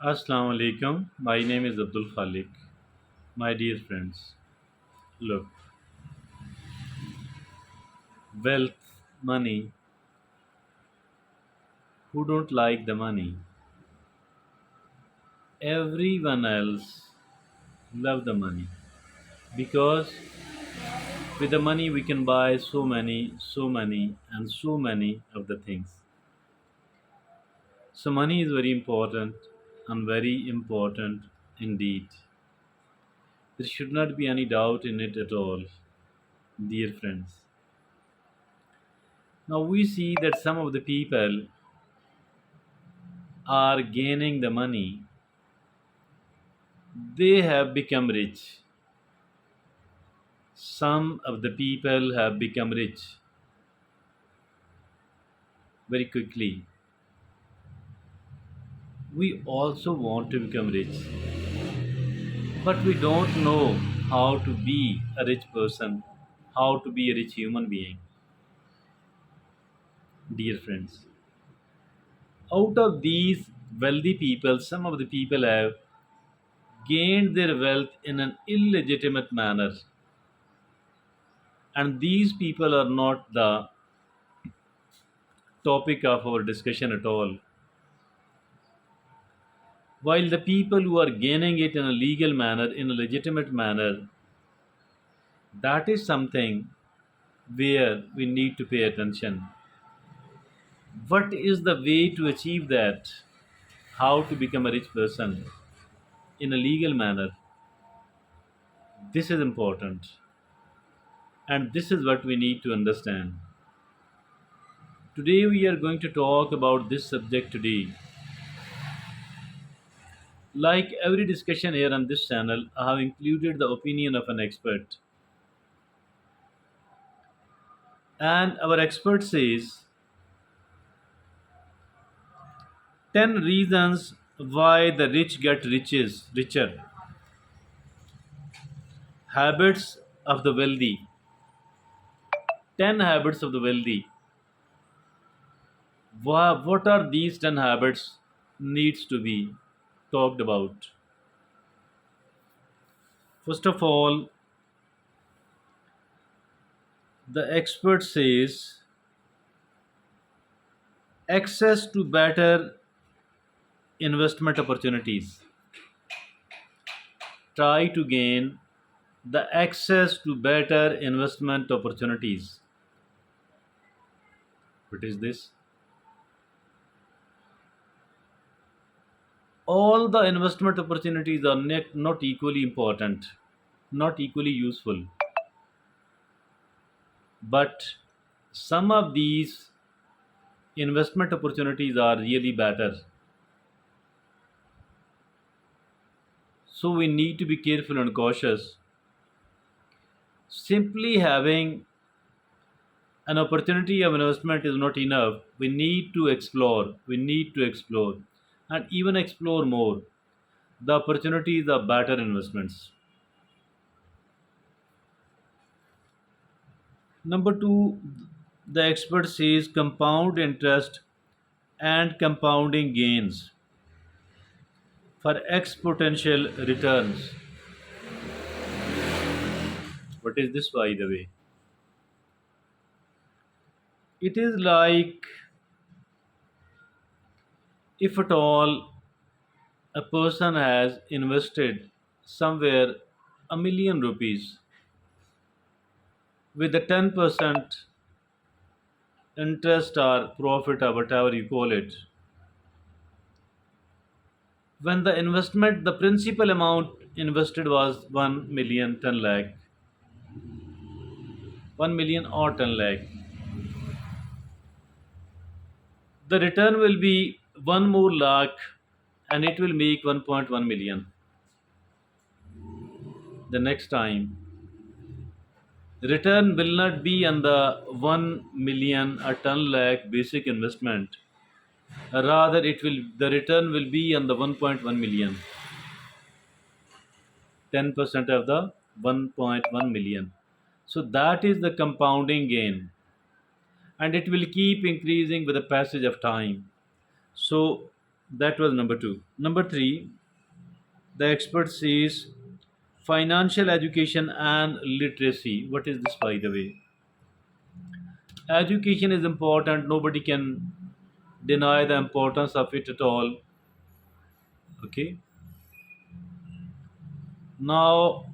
Assalamu alaikum. My name is Abdul Khalik. My dear friends, look, wealth, money, who don't like the money? Everyone else love the money because with the money we can buy so many of the things. So money is very important and very important indeed. There should not be any doubt in it at all, dear friends. Now we see that some of the people are gaining the money, they have become rich. Some of the people have become rich very quickly. We also want to become rich, but we don't know how to be a rich person, how to be a rich human being. Dear friends, out of these wealthy people, some of the people have gained their wealth in an illegitimate manner, and these people are not the topic of our discussion at all. While the people who are gaining it in a legal manner, in a legitimate manner, that is something where we need to pay attention. What is the way to achieve that? How to become a rich person in a legal manner? This is important. And this is what we need to understand. Today we are going to talk about this subject today. Like every discussion here on this channel, I have included the opinion of an expert. And our expert says 10 reasons why the rich get richer. Habits of the wealthy. 10 habits of the wealthy. What are these 10 habits needs to be talked about? First of all, the expert says access to better investment opportunities. Try to gain the access to better investment opportunities. What is this? All the investment opportunities are not equally important, not equally useful, but some of these investment opportunities are really better. So we need to be careful and cautious. Simply having an opportunity of investment is not enough. We need to explore. We need to explore and even explore more. The opportunities are better investments. Number two, the expert says compound interest and compounding gains for exponential returns. What is this, by the way? It is like if at all a person has invested somewhere a million rupees with the 10% interest or profit or whatever you call it. When the investment, the principal amount invested was 1 million 10 lakh, 1 million or 10 lakh, the return will be 1 more lakh and it will make 1.1 million. The next time, return will not be on the 1 million or 10 lakh basic investment. Rather, the return will be on the 1.1 million, 10% of the 1.1 million. So that is the compounding gain, and it will keep increasing with the passage of time. So That was number two. Number three, the expert says financial education and literacy. What is this, by the way? Education is important. Nobody can deny the importance of it at all. Okay. Now,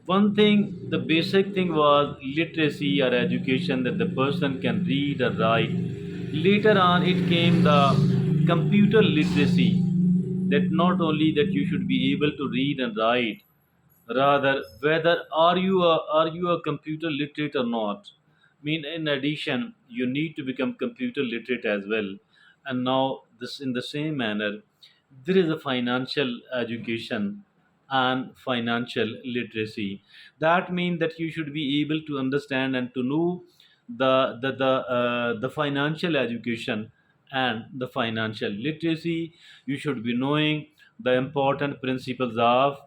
one thing, the basic thing was literacy or education, that the person can read or write. Later on, it came the computer literacy, that not only that you should be able to read and write, rather whether are you a computer literate or not. I mean, in addition, you need to become computer literate as well. And now, this in the same manner, there is a financial education and financial literacy. That means that you should be able to understand and to know the financial education and the financial literacy. You should be knowing the important principles of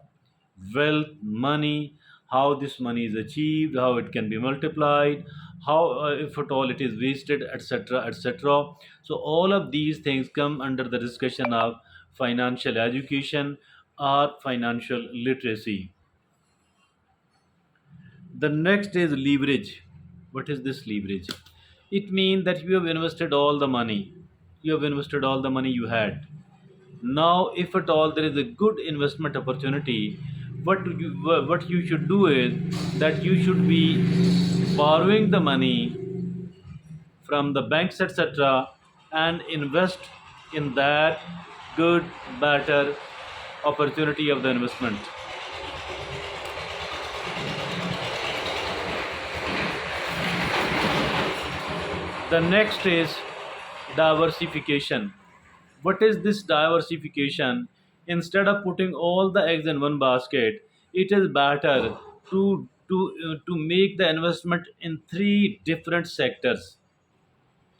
wealth, money, how this money is achieved, how it can be multiplied, how, if at all it is wasted, etc., etc. So, all of these things come under the discussion of financial education or financial literacy. The next is leverage. What is this leverage? It means that you have invested all the money. You have invested all the money you had. Now, if at all there is a good investment opportunity, what you should do is that you should be borrowing the money from the banks, etc., and invest in that good, better opportunity of the investment. The next is diversification. What is this diversification? Instead of putting all the eggs in one basket, it is better to make the investment in three different sectors,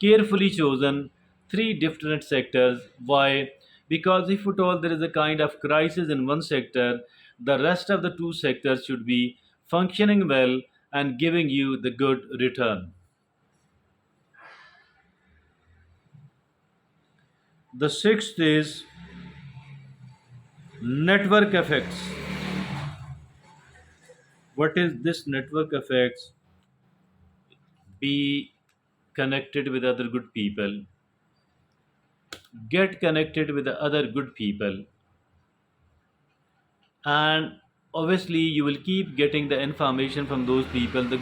carefully chosen three different sectors. Why? Because if at all there is a kind of crisis in one sector, the rest of the two sectors should be functioning well and giving you the good return. The sixth is network effects. What is this network effects? Be connected with other good people, get connected with the other good people, and obviously you will keep getting the information from those people, the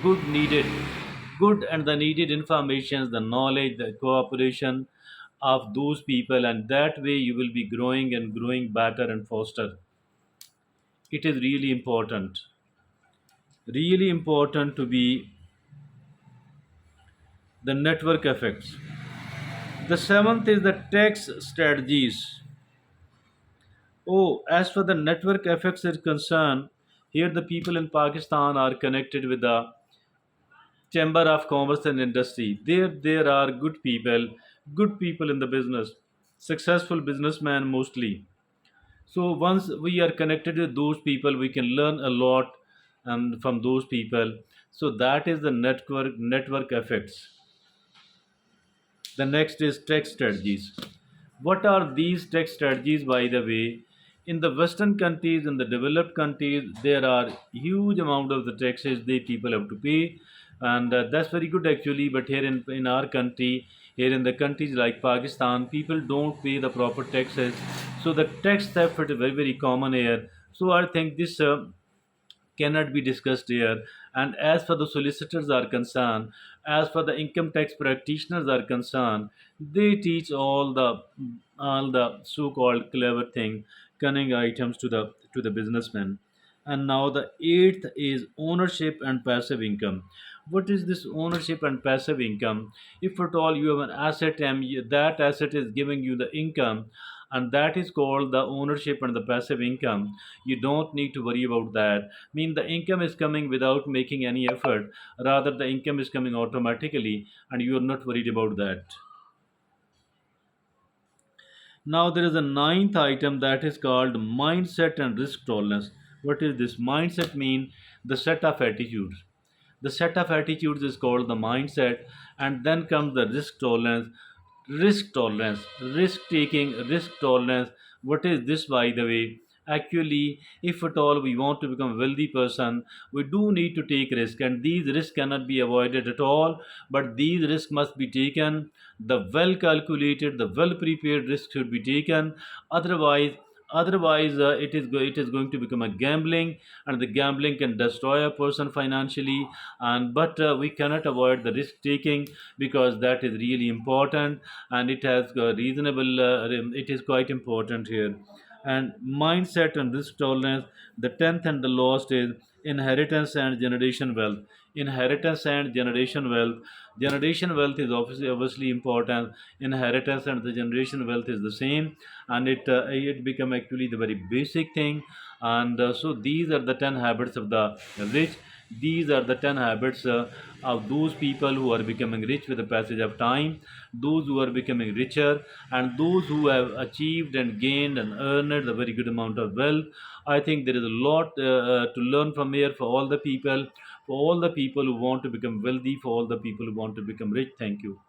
good and the needed informations, the knowledge, the cooperation of those people, and that way you will be growing and growing better and faster. It is really important to be the network effects. The seventh is the tax strategies. Oh, as for the network effects is concerned, here the people in Pakistan are connected with the Chamber of Commerce and Industry. There are good people in the business, successful businessmen mostly. So once we are connected with those people, we can learn a lot from those people. So that is the network effects. The next is tax strategies. What are these tax strategies, by the way? In the Western countries, in the developed countries, there are huge amount of the taxes they people have to pay, and that's very good actually. But here in our country, here in the countries like Pakistan, people don't pay the proper taxes, so the tax theft is very common here. So I think this cannot be discussed here. And as for the solicitors are concerned, as for the income tax practitioners are concerned, they teach all the so-called clever thing, cunning items to the businessmen. And now the eighth is ownership and passive income. What is this ownership and passive income? If at all you have an asset and that asset is giving you the income, and that is called the ownership and the passive income, you don't need to worry about that. Mean the income is coming without making any effort, rather the income is coming automatically, and you are not worried about that. Now there is a ninth item that is called mindset and risk tolerance. What is this mindset? Mean the set of attitudes. The set of attitudes is called the mindset, and then comes the risk tolerance, risk taking, risk tolerance. What is this, by the way? Actually, if at all we want to become a wealthy person, we do need to take risk, and these risks cannot be avoided at all. But these risks must be taken. The well calculated, the well prepared risk should be taken. Otherwise, it is going to become a gambling, and the gambling can destroy a person financially. And but we cannot avoid the risk taking, because that is really important, and it has reasonable it is quite important here. And mindset and risk tolerance. The 10th and the last is inheritance and generation wealth. Inheritance and generation wealth. Generation wealth is obviously important. Inheritance and the generation wealth is the same, and it become actually the very basic thing. And so these are the 10 habits of the rich. These are the 10 habits of those people who are becoming rich with the passage of time, those who are becoming richer, and those who have achieved and gained and earned a very good amount of wealth. I think there is a lot to learn from here for all the people, who want to become wealthy, for all the people who want to become rich. Thank you.